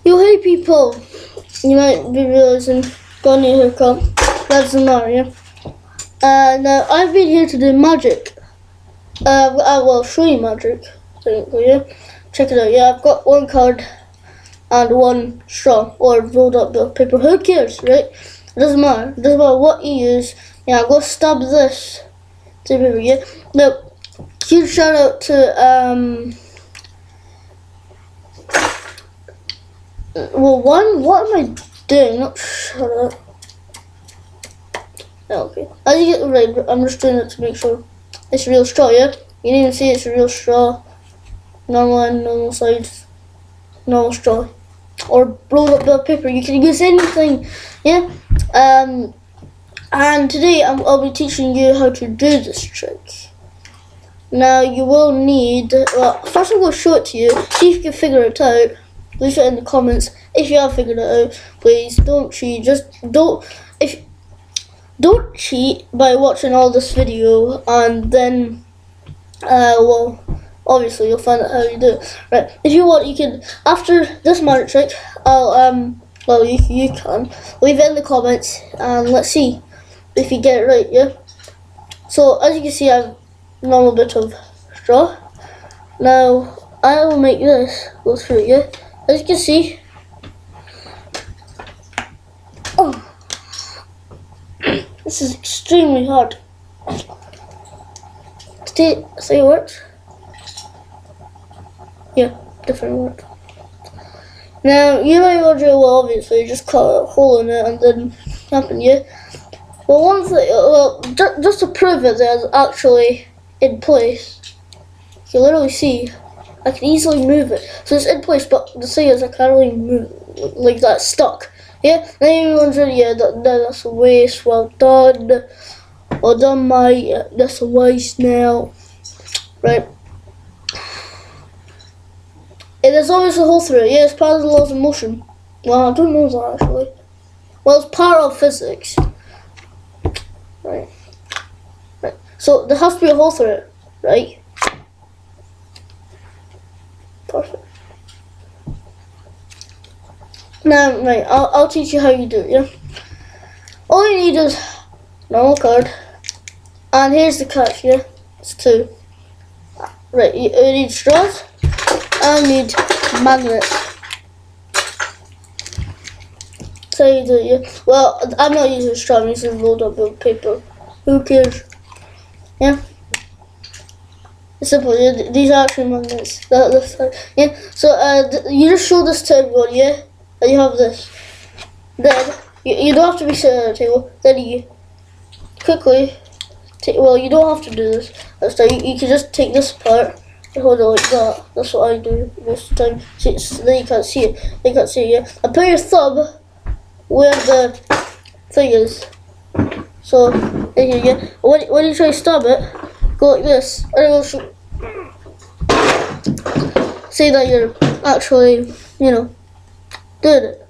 Yo, hey people! You might be realizing, got a new haircut. That's Mario. Now, I've been here to do magic. I will show you magic. Yeah? Check it out. Yeah, I've got one card and one straw or rolled up bit of paper. Who cares, right? It doesn't matter. It doesn't matter what you use. Yeah, I'm going to stab this to paper, yeah? Now, huge shout out to, what am I doing? Not shut up. Okay. As you get right, I'm just doing it to make sure it's real straw, yeah? You didn't even see it's a real straw. Normal end, normal sides, normal straw. Or rolled up bit of paper. You can use anything, yeah? And today I'll be teaching you how to do this trick. Now you will need, well, first I'm going to show it to you, see if you can figure it out. Leave it in the comments if you have figured it out. Please don't cheat. Don't cheat by watching all this video and then, well, obviously you'll find out how you do it. Right? If you want, you can after this magic trick. Well, you can leave it in the comments and let's see if you get it right. Yeah. So as you can see, I have a normal bit of straw. Now I will make this go through. Yeah. As you can see, this is extremely hard. See it works? Yeah, definitely works. Now, you might wonder, well, obviously, just cut a hole in it and then happen, yeah? Well, one thing, just to prove it that it's actually in place, you can literally see, I can easily move it. So it's in place, but the thing is I can't really move it like that, stuck. Yeah? Now you're wondering, yeah, that's a waste. Well done. Well done, mate. That's a waste now. Right? There's always a hole through it. Yeah, it's part of the laws of motion. Well, I don't know that actually. Well, it's part of physics. Right. Right. So there has to be a hole through it, right? Perfect. Now, right, I'll teach you how you do it, yeah? All you need is normal card. And here's the catch, yeah? It's 2. Right, you need straws and you need magnets. So you do it, yeah? Well, I'm not using a straw, I'm using rolled up with paper. Who cares? Yeah? It's simple, yeah? These are actually magnets. Yeah? So you just show this to everyone, yeah? And you have this. Then, you don't have to be sitting at a table. Then you quickly, well, you don't have to do this. You can just take this apart and hold it like that. That's what I do most of the time. So then you can't see it. You can't see it, yeah? And put your thumb where the thing is. So, there you go. When you try to stab it, go like this. And it'll say that you're actually, you know, doing it.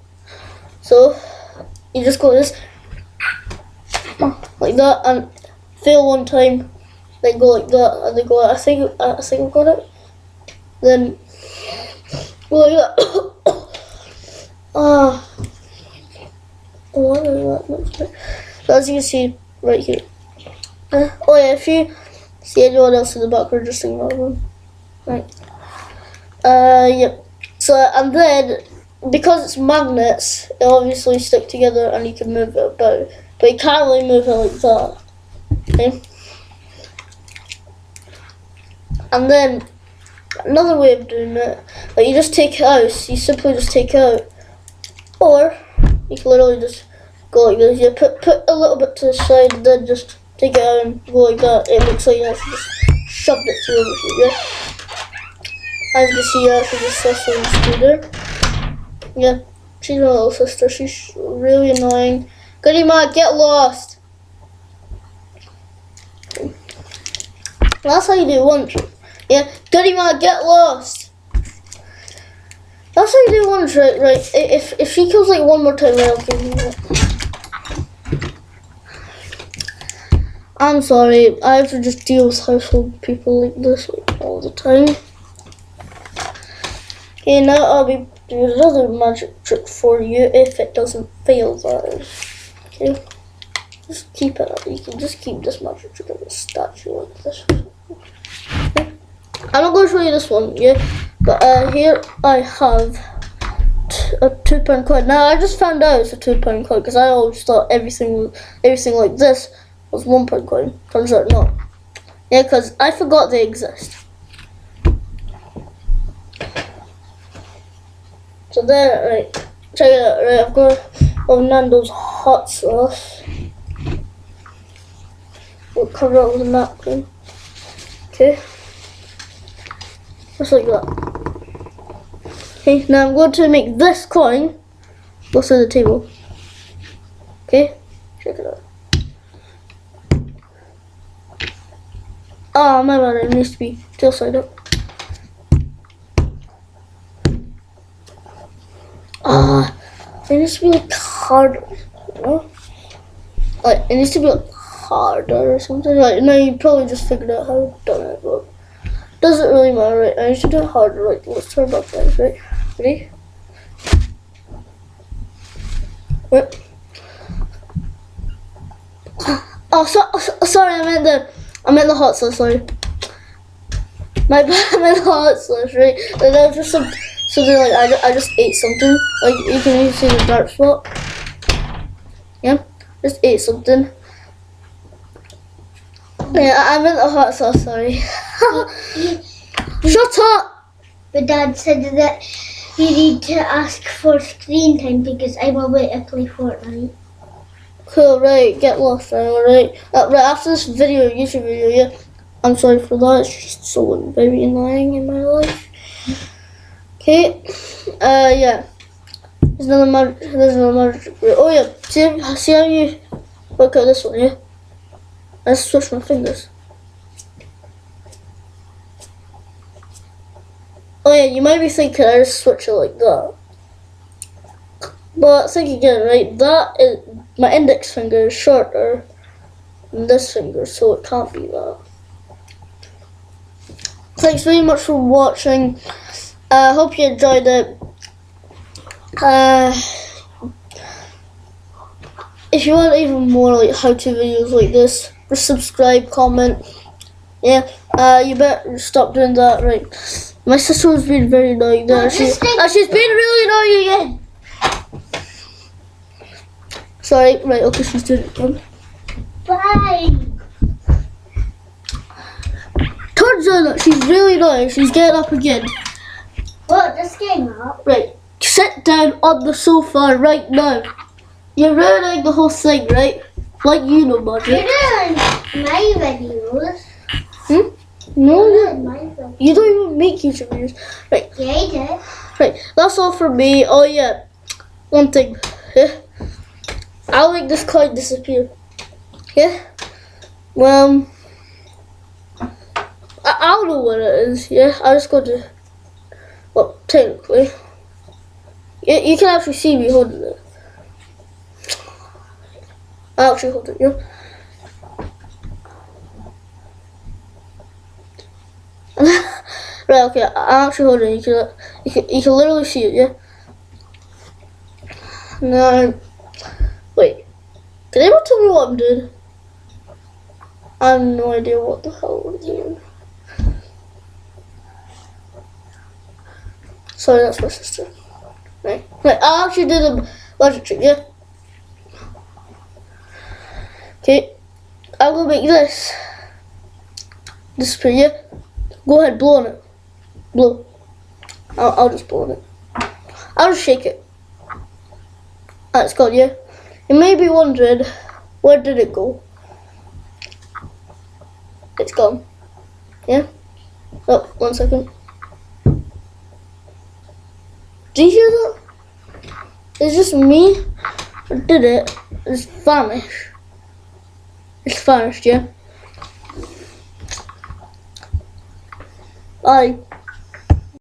So you just go like this, like that, and fail one time, then go like that, and then go like, I think I've got it. Then go like that. So as you can see right here. Oh yeah, if you see anyone else in the background, just ignore them. Right. Yep. So and then, because it's magnets, it obviously stick together and you can move it about. But you can't really move it like that. Okay? And then, another way of doing it, like you just take it out, you simply just take it out. Or, you can literally just go like this. You put a little bit to the side and then just take it out and go like that. It looks like you actually just shoved it through over here, yeah? As you can see, I actually just wrestling scooter. Yeah, she's my little sister. She's really annoying. Goody Mac, get lost. That's how you do one trick. Yeah, Goody Mac, get lost. That's how you do one trick, right? If she kills like one more time, then I'll give you that. I'm sorry, I have to just deal with household people like this like, all the time. Okay, now I'll be doing another magic trick for you if it doesn't fail, that is. Okay. Just keep it up. You can just keep this magic trick of a statue like this. Okay. I'm not going to show you this one, yeah? But here I have a £2 coin. Now I just found out it's a £2 coin because I always thought everything like this was £1 coin. Turns out not. Yeah, because I forgot they exist. So then, right, check it out, right, I've got Nando's hot sauce. We'll cover it with a napkin. Okay. Just like that. Okay, now I'm going to make this coin go through the table. Okay, check it out. Oh, my bad, it needs to be tail side up. It needs to be like harder, you know? Like, it needs to be like harder or something. Like, no, you probably just figured out how I've done it, but doesn't really matter, right? I need to do it harder, right? Let's try back guys, right? Ready? Wait. Oh, sorry, I meant the hot sauce, sorry. My bad, I meant the hot sauce, right? And that was just something like I just ate something. Like you can even see the dark spot. Yeah, just ate something. Yeah, I meant the hot sauce. Sorry. Shut up. But Dad said that you need to ask for screen time because I'm away to play Fortnite. Cool, right? Get lost, right? Right after this video, YouTube video, yeah. I'm sorry for that. It's just so very annoying in my life. Okay, yeah. There's another magic. Oh yeah, see how you work out this one, yeah? Let's switch my fingers. Oh yeah, you might be thinking I just switch it like that. But think again, right? That is, my index finger is shorter than this finger, so it can't be that. Thanks very much for watching. I hope you enjoyed it. If you want even more like how-to videos like this, just subscribe, comment. Yeah, you better stop doing that, right? My sister was being very annoying there. She's being really annoying again. Sorry, right, okay, she's doing it again. Bye. Turns out that she's really annoying. She's getting up again. What? Just getting up? Right, sit down on the sofa right now. You're ruining the whole thing, right? Like you know, Margaret. You're doing my videos. No, My videos. you don't even make YouTube videos. Right, Yeah, I did. right, that's all for me. Oh yeah, one thing. Yeah. I'll make this coin disappear. Yeah? Well, I don't know what it is. Yeah, I just got to. Well, technically, you can actually see me holding it. I actually hold it, yeah. Right, okay, I actually hold it. You can literally see it, yeah. Now, wait. Can anyone tell me what I'm doing? I have no idea what the hell I'm doing. Sorry, that's my sister. Right, I actually did a magic trick, yeah. Okay, I'm gonna make this disappear, yeah. Go ahead, blow on it. Blow. I'll just blow on it. I'll just shake it. It's gone, yeah. You may be wondering, where did it go? It's gone. Yeah? Oh, 1 second. Do you hear that? It's just me, or did it just vanish? It's vanished, yeah? Bye.